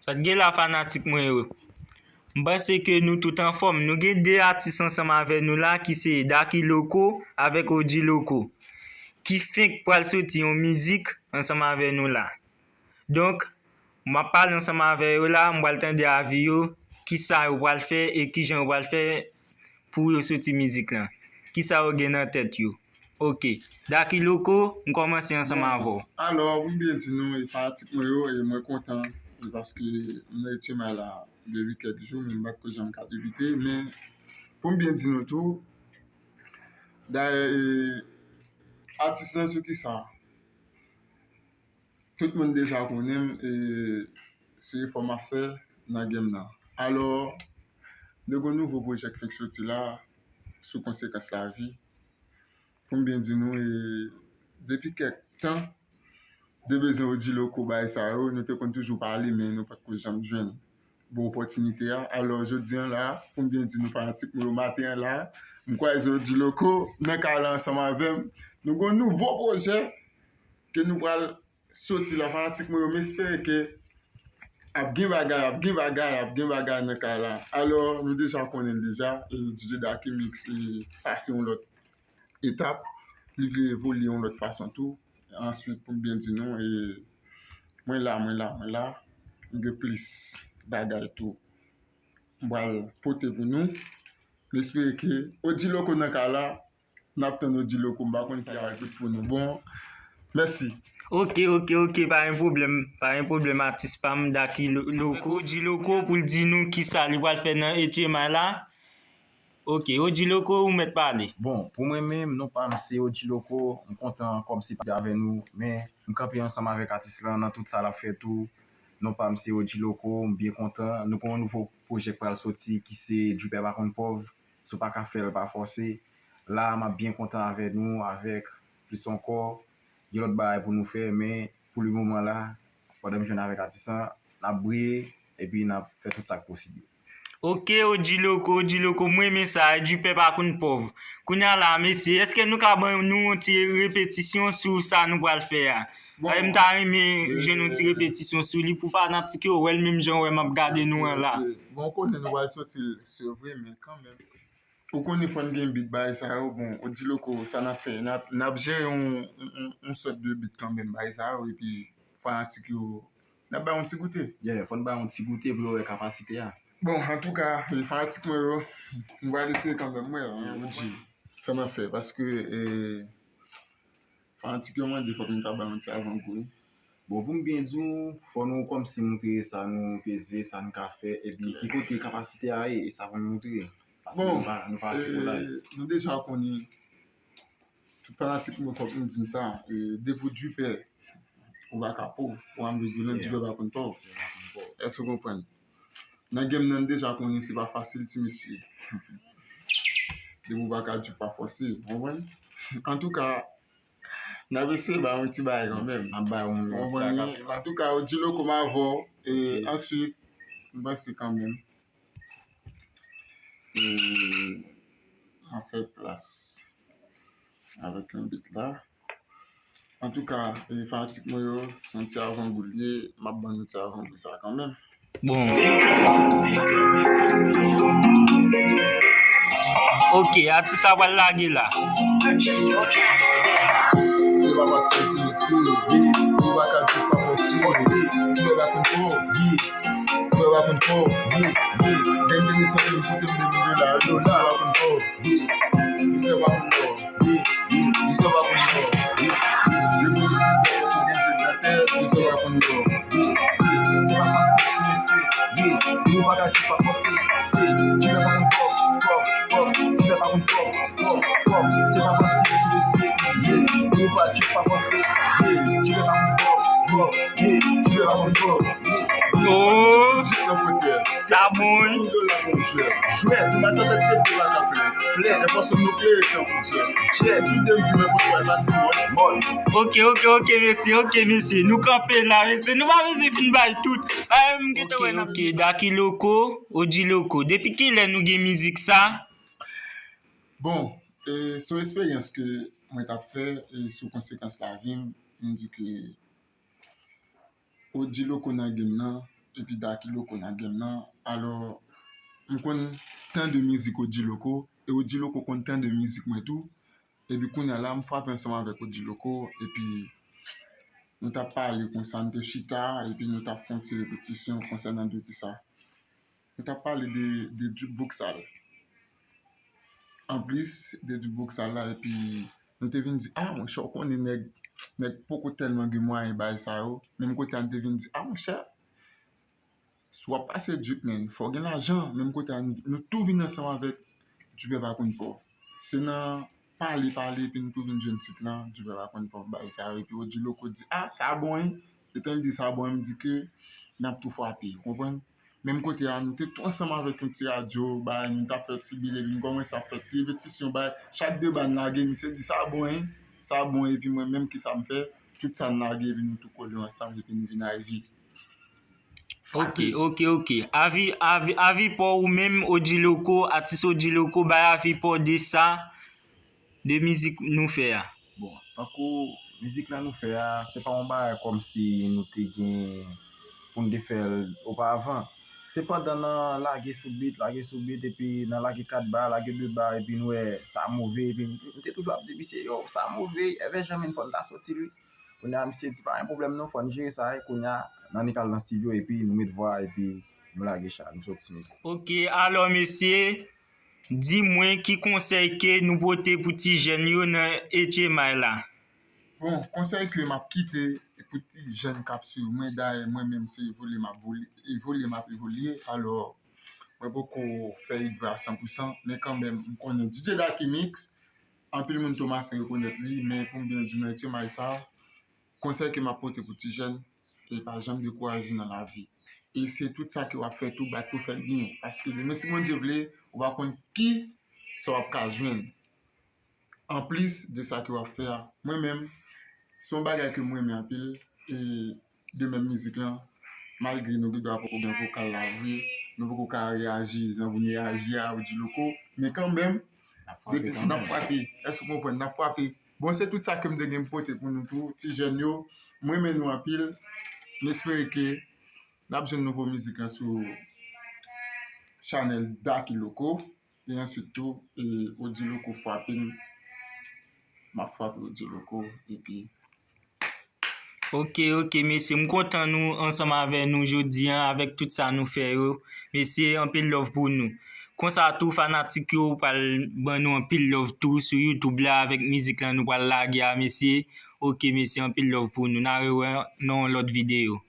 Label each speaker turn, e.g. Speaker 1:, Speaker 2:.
Speaker 1: Ça te la fanatique moi yo. M'pense que nous tout en forme, nous avons deux artistes ensemble avec nous là qui c'est Daki Loco avec Oji Loco qui fait pour sortir en musique ensemble avec nous là. Donc, m'a parle ensemble avec eux là, m'va entendre avis yo, qui ça va le faire et qui j'en va le faire pour sortir musique là. Qui ça va gagner en tête yo. OK. Daki Loco, on commence ensemble avant.
Speaker 2: Alors, oui, bien dit nous, fanatique moi yo et moi content parce que on a été mal là depuis quelques jours, mais pas que j'ai en captivité, mais pour bien dire nous tout, d'ailleurs, artiste là ce qui ça, tout le monde déjà connaît et c'est format fait dans game là. Alors, le nouveau projet qui fait sortir là sous conséquence la vie, pour bien dire nous, et depuis quelques temps, de besoin Oji Loco bah ça nous te qu'on toujours parler mais nous pas que jamais joindre bonne opportunité alors je dis là pour bien dire nous fanatique au matin là nous quoi Oji Loco dans cas ensemble avec nous avons un nouveau projet que nous allons sortir la fanatique moi j'espère que a gen bagay dans cas là alors nous déjà connaissons déjà et DJ Daki Mix et passer une autre étape il veut évoluer en autre façon tout ensuite pour bien dire non et moi là de plus bagay tout m'bral porter pour nous j'espère que Oji Loco dans cas là n'a pas Oji Loco m'ba konn ça va pour nous bon merci.
Speaker 1: OK, pas un problème artiste Pam Daki Loco, Oji Loco pour dire nous qui ça, il va le faire dans HMA là. OK, Oji Loco ou mettre parler.
Speaker 3: Bon, pour moi-même, non pas c'est Oji Loco, on content comme si pas avec nous, mais on camper ensemble avec artiste là dans tout ça la fait tout. Non pas c'est Oji Loco, bien content. Nous avons un nouveau projet pour sortir qui c'est du père par contre pauvre, c'est pas qu'à faire pas forcer. Là, m'a bien content avec nous avec plus encore il y a l'autre bail pour nous faire mais pour le moment là, pendant que je suis avec artiste là, n'a brillé et puis n'a fait tout ça possible.
Speaker 1: OK, Oji Loco, moi message du peuple par contre pauvre. Kounya là monsieur, est-ce que nous capable nous une répétition sur ça nous va le faire?
Speaker 2: Bon,
Speaker 1: m'ta aimé je nous répétition sur lui pour faire un petit que ouais même genre ouais m'a regarder nous là.
Speaker 2: Bon connaît nous va sortir c'est vrai mais quand même pour qu'on ait fun game beat by ça bon Oji Loco ça n'a fait n'a géré on sorte de beat quand même by ça et puis fanatique yo n'a pas un petit goûter.
Speaker 3: Yeah, faut pas un petit goûter pour la capacité là.
Speaker 2: Bon, en tout cas, les fanatiques, on va laisser quand même, Oji, ça m'a fait parce que fanatiques, des fois, on t'a un petit avant-goût.
Speaker 3: Bon, pour me bien dire, faut nous comme si montrer ça nous peser, ça nous fait et puis qui côté capacité à et ça va nous montrer. Parce que
Speaker 2: Bon,
Speaker 3: nous pas fait pour là.
Speaker 2: nous déjà connaissons tout fanatique, nous faut nous dire ça, début du père, on va qu'à pauvre, pour en dire du père va qu'on pauvre. Est-ce que vous comprenez? Dans le game, nous déjà connaissons, c'est pas facile, monsieur. De vous va du pas facile, vous comprenez? En tout cas, n'avait essayé un petit bail quand même. En tout cas, Oji Loco comme avant. Et ensuite, c'est quand même. On fait place avec un bit là. En tout cas, fanatique moi, senti avant-goulier, ma bonne avant-goulier ça quand même.
Speaker 1: Bon. OK, artiste ça va laguer là.
Speaker 2: C'est pas passé ici, on va qu'à dire pas possible, tu vas comprendre, tu vas comprendre, bienvenue sur le côté de là, tu vas comprendre, tu vas comprendre, tu vas comprendre, les politiciens sont gagés de la terre, tu vas comprendre, c'est pas passé ici, on va qu'à dire pas possible, tu vas comprendre, tu vas comprendre, c'est pas passé ici. Tu vas pas penser, tu vas pas tu vas pas
Speaker 1: Oh, ça bon.
Speaker 2: Jouer, c'est pas ça que tu vas faire. Plaire, c'est pas ce nous plaît que j'ai tout de suite faut faire ça
Speaker 1: OK, merci. Nous camper là, monsieur. Nous va venir fin bail tout. OK, Daki Loco, Oji Loco. Depuis qu'il est nous game musique ça?
Speaker 2: Bon, sur l'expérience que moi t'ai fait et sous conséquence la vie, on dit que Oji Loco dans game là, epi da ki loko nan game nan. Alors, m kon tan de mizik Oji Loko, e Oji Loko kon tan de mizik mwen tou, epi koun ya la m frape anseman avek Oji Loko, epi nou ta pale konsan de chita, epi nou ta fon ti repetisyon konsan nan de sa. Nou ta pale de jukebox sal. En plus de jukebox sal la, epi nou te vin di, mwen chè, kon neg poko telman gen mwa yon bay sa yo, menm kote an te vin di, mwen chè, swa pase juk men, fò gen l'ajan, menm kote an, nou tou vin anseman avek Djube Bakon Pov. Se nan pale, epi nou tou vin jen tit lan, Djube Bakon Pov bay sa yo, epi Oji Loko di, sa bon, etan di sa bon, m di ke, nap tou fwa pi, kompon? Menm kote an, nou te tou anseman avek yon ti radio, bay, nou ta fet si bile, nou koman sa fet si repetisyon, bay, chak de ban nage, mi se di, sa bon, epi mwen menm ki sa m fe, tout sa nage, epi nou tou kolou ansan, epi nou vin a evi.
Speaker 1: Ok. Avi pou ou menm Oji Loko, artiste Oji Loko, bay avi pou de sa, de mizik nou fe ya.
Speaker 3: Bon, tankou mizik la nou fe ya, se pa mba kom si nou te gen pou nou de fel auparavant. Se pa dan nan lage sou beat, epi nan lage 4 bar, lage 2 bar, epi nou sa mouve, epi nou te toujou ap di bise, yo, sa mouve, eve jamen fon la soti lui. Konya mse di pa yon problem nou, fon jere sa, konya nan ni kal nan studio, epi nou met voix, epi nou lage chan, nou soti si mizik.
Speaker 1: Ok, alo mesye, di mwen ki konsey ke nou pote pou ti jen yo nan HMI la.
Speaker 2: Bon, konsey ke map kite, pou ti jen kapsu, mwen daye, mwen menm se evole map evolye, alors, mwen pou ko fè yik vè a 100%, men kan men, mwen konnen DJ Daki Mix, anpil moun Thomas se rekonnet li, men pou mwen di nan HMI sa, konsey ke map pote pou ti jen, e pa jen de kouaji nan la vi. E se tout sa ki wap fè tou, bat pou fè bien, paske men si mwen di vle, wap kon ki sa wap ka jwen. En plis de sa ki wap fè a, mwen menm, son bagay ke mwen men apil, e de men mizik lan, malgre nou ge do apoko ben vokal la vwe, nou voko ka reagi, nan vouni reagi a Oji Loko, men kan men, nan fwape, esou kompon, nan fwape. Bon, se tout sa kem de gen pote pou nou tou, ti jen yo, mwen men nou apil, n'espere ke, nap jen nouvo mizik lan sou channel Daki Loko, e ansoutou, Oji Loko fwape, ma fwape Oji Loko, e pi,
Speaker 1: Ok, mesye, m kontan nou ansama avek nou jodi an, avek tout sa nou fe yo. Mesye, anpil love pou nou. Konsa tou fanatik yo pal ban nou anpil love tou sur YouTube la avek mizik la nou pal lage ya, mesye. Ok, mesye, anpil love pou nou. Nan rewen nan lot video.